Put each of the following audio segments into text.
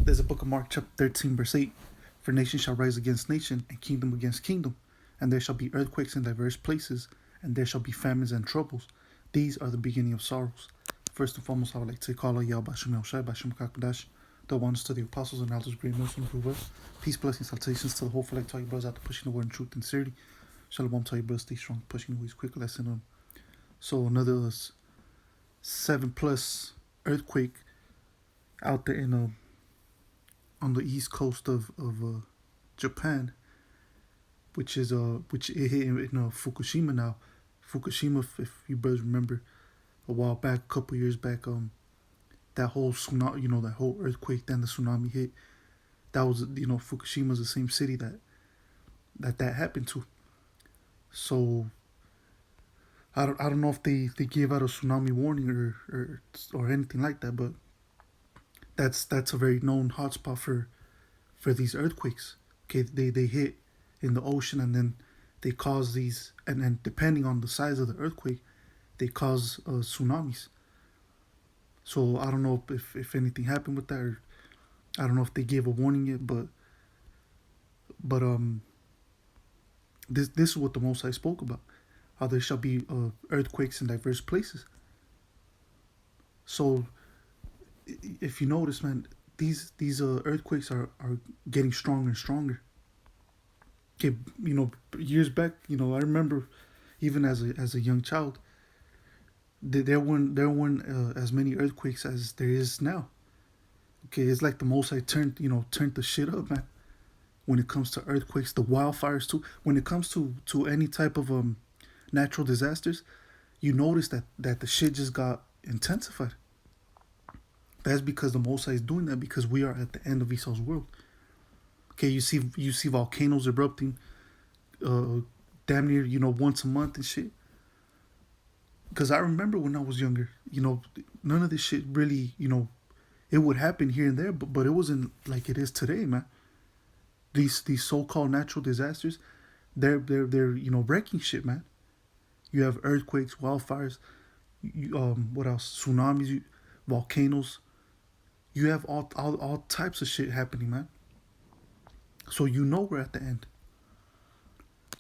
There's a book of Mark chapter 13 verse 8. For nation shall rise against nation, and kingdom against kingdom, and there shall be earthquakes in diverse places, and there shall be famines and troubles. These are the beginning of sorrows. First and foremost, I would like to call Allah Yah Bashim Shai Bashim Kakadash, the ones to the apostles and elders, great Muslims who were. Peace, blessings, salutations to the whole flag, to all you brothers out there pushing the word in truth and sincerity. Shalom to all you brothers, stay strong, pushing the ways quick lesson on. So another 7+ earthquake out there in on the east coast of Japan, which is which it hit in Fukushima now. Fukushima, if you brothers remember, a while back, a couple years back, that whole tsunami, that whole earthquake, then the tsunami hit. That was, Fukushima's the same city that happened to. So I don't know if they gave out a tsunami warning or anything like that, but that's a very known hotspot for these earthquakes. Okay, they hit in the ocean, and then they cause these, and then depending on the size of the earthquake, they cause tsunamis. So I don't know if anything happened with that, or I don't know if they gave a warning yet, but this is what the Most High spoke about, how there shall be earthquakes in diverse places. So if you notice, man, these earthquakes are getting stronger and stronger. Okay, years back, I remember even as a young child, there weren't as many earthquakes as there is now. Okay, it's like the Most High turned the shit up, man. When it comes to earthquakes, the wildfires too. When it comes to any type of natural disasters, you notice that the shit just got intensified. That's because the Most High is doing that, because we are at the end of Esau's world. Okay, you see volcanoes erupting, damn near once a month and shit. Because I remember when I was younger, none of this shit really, it would happen here and there, but it wasn't like it is today, man. These so-called natural disasters, they're wrecking shit, man. You have earthquakes, wildfires, what else? Tsunamis, volcanoes. You have all types of shit happening, man. So we're at the end.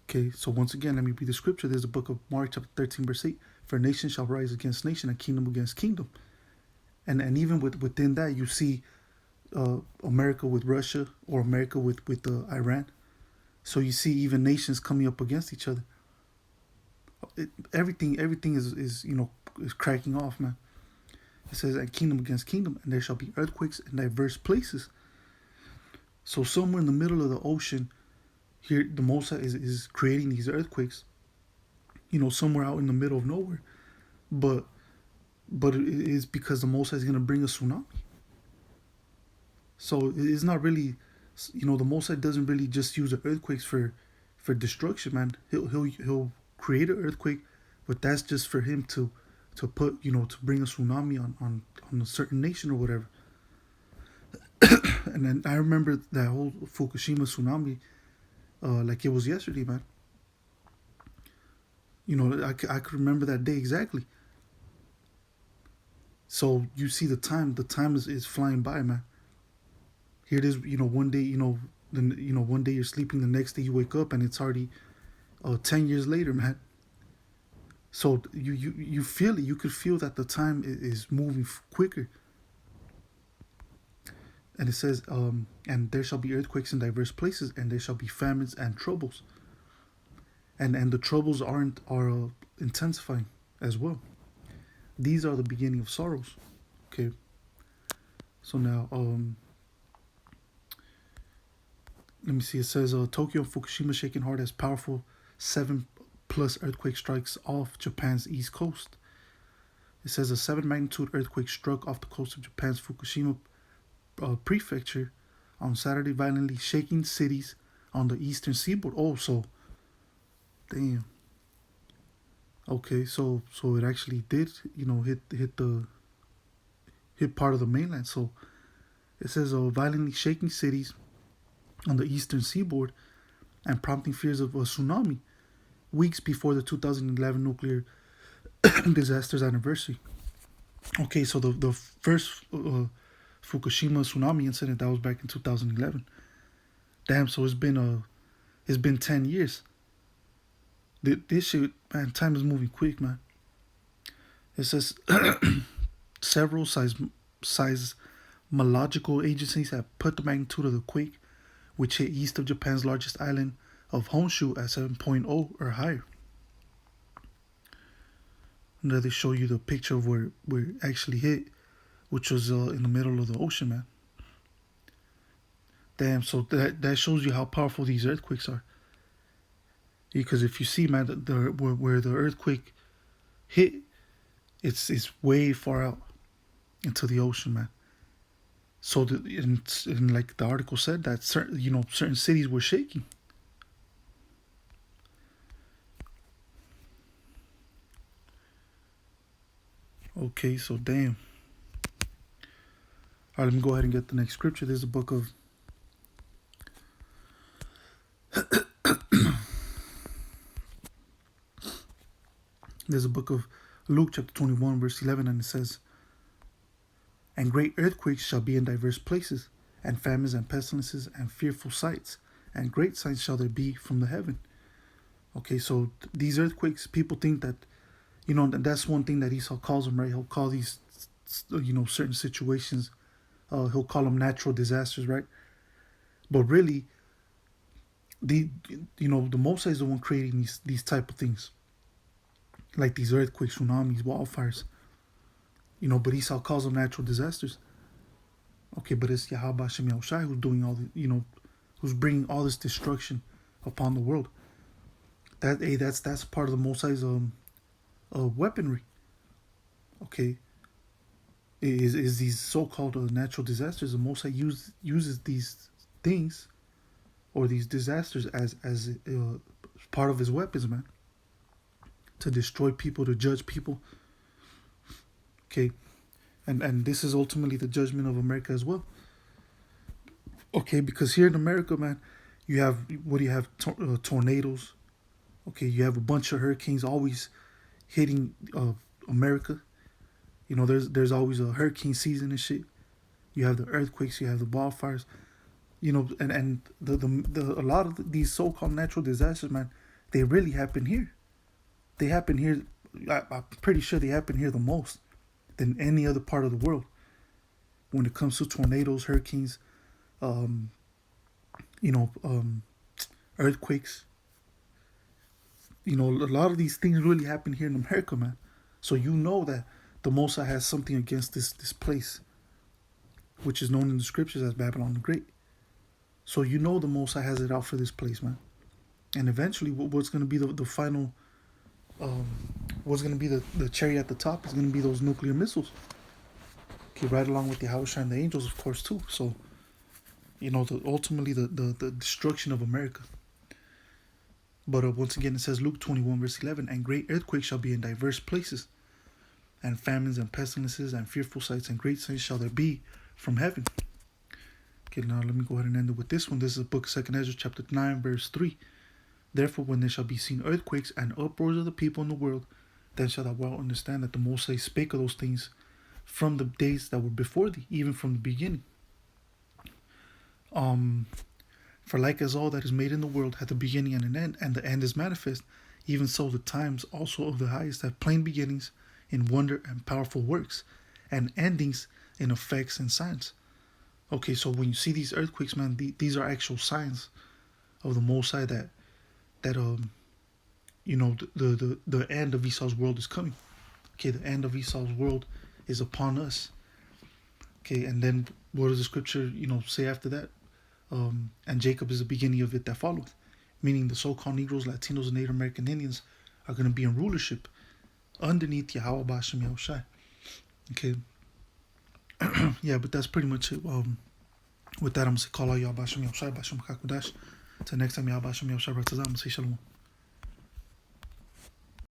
Okay, so once again, let me read the scripture. There's a book of Mark chapter 13 verse 8. For nation shall rise against nation, and kingdom against kingdom. And even within that, you see America with Russia, or America with Iran. So you see even nations coming up against each other. Everything is cracking off, man. It says, and kingdom against kingdom, and there shall be earthquakes in diverse places. So somewhere in the middle of the ocean, here the Most High is creating these earthquakes. Somewhere out in the middle of nowhere, but it is because the Most High is going to bring a tsunami. So it's not really, the Most High doesn't really just use the earthquakes for destruction, man. He'll create an earthquake, but that's just for him to put, to bring a tsunami on a certain nation or whatever. And then I remember that whole Fukushima tsunami, like it was yesterday, man. I could remember that day exactly. So you see the time is flying by, man. Here it is, one day, one day you're sleeping, the next day you wake up, and it's already 10 years later, man. So you feel it. You could feel that the time is moving quicker. And it says, and there shall be earthquakes in diverse places, and there shall be famines and troubles. And the troubles are intensifying as well. These are the beginning of sorrows. Okay. So now, let me see. It says, Tokyo and Fukushima shaking hard as powerful 7+ earthquake strikes off Japan's east coast. It says a 7 magnitude earthquake struck off the coast of Japan's Fukushima prefecture on Saturday, violently shaking cities on the eastern seaboard. Oh, so damn. Okay, so it actually did, hit part of the mainland. So it says violently shaking cities on the eastern seaboard and prompting fears of a tsunami weeks before the 2011 nuclear disaster's anniversary. Okay, so the first Fukushima tsunami incident that was back in 2011. Damn, so it's been 10 years. This shit, man, time is moving quick, man. It says several seismological agencies have put the magnitude of the quake, which hit east of Japan's largest island of Honshu, at 7.0 or higher. And there they show you the picture of where it actually hit, which was in the middle of the ocean, man. Damn, so that shows you how powerful these earthquakes are. Because if you see, man, where the earthquake hit, it's way far out into the ocean, man. So in like the article said, that certain cities were shaking. Okay, so damn. All right, let me go ahead and get the next scripture. There's a book of Luke chapter 21 verse 11, and it says, "And great earthquakes shall be in diverse places, and famines and pestilences and fearful sights, and great signs shall there be from the heaven." Okay, so these earthquakes, people think that, that's one thing that Esau calls them, right? He'll call these, certain situations, he'll call them natural disasters, right? But really, the Most High is the one creating these type of things, like these earthquakes, tsunamis, wildfires. But Esau calls them natural disasters. Okay, but it's Yahweh Hashem Yahushai who's doing all the, who's bringing all this destruction upon the world. That's part of the Most High's weaponry. Okay, is these so-called natural disasters. The Most High uses these things or these disasters as part of his weapons, man, to destroy people, to judge people. Okay, and this is ultimately the judgment of America as well. Okay, because here in America, man, you have tornadoes. Okay, you have a bunch of hurricanes always hitting America. There's always a hurricane season and shit. You have the earthquakes, you have the wildfires. And the a lot of these so-called natural disasters, man, they really happen here. They happen here. I'm pretty sure they happen here the most than any other part of the world. When it comes to tornadoes, hurricanes, earthquakes. A lot of these things really happen here in America, man. So that the Most High has something against this place, which is known in the scriptures as Babylon the Great. So the Most High has it out for this place, man. And eventually, what's going to be the final, what's going to be the cherry at the top is going to be those nuclear missiles. Okay, right along with the Yahweh and the angels, of course, too. So, ultimately the destruction of America. But once again, it says Luke 21 verse 11, "And great earthquakes shall be in diverse places, and famines and pestilences and fearful sights, and great signs shall there be from heaven." Okay, now let me go ahead and end it with this one. This is the book of 2 Ezra chapter 9 verse 3. "Therefore, when there shall be seen earthquakes and uproars of the people in the world, then shalt thou well understand that the Most High spake of those things from the days that were before thee, even from the beginning. For like as all that is made in the world hath a beginning and an end, and the end is manifest, even so the times also of the highest have plain beginnings in wonder and powerful works, and endings in effects and signs." Okay, so when you see these earthquakes, man, these are actual signs of the Most High that the end of Esau's world is coming. Okay, the end of Esau's world is upon us. Okay, and then what does the scripture, say after that? And Jacob is the beginning of it that followeth. Meaning the so-called Negroes, Latinos, and Native American Indians are going to be in rulership underneath Yahweh Bashem Yahushai. Okay. Yeah, but that's pretty much it. With that, I'm going to say, call out Yahweh Bashem Yahushai, Bashem Hakudash. Till next time, Yahweh Bashem Yahushai, I'm going to say shalom.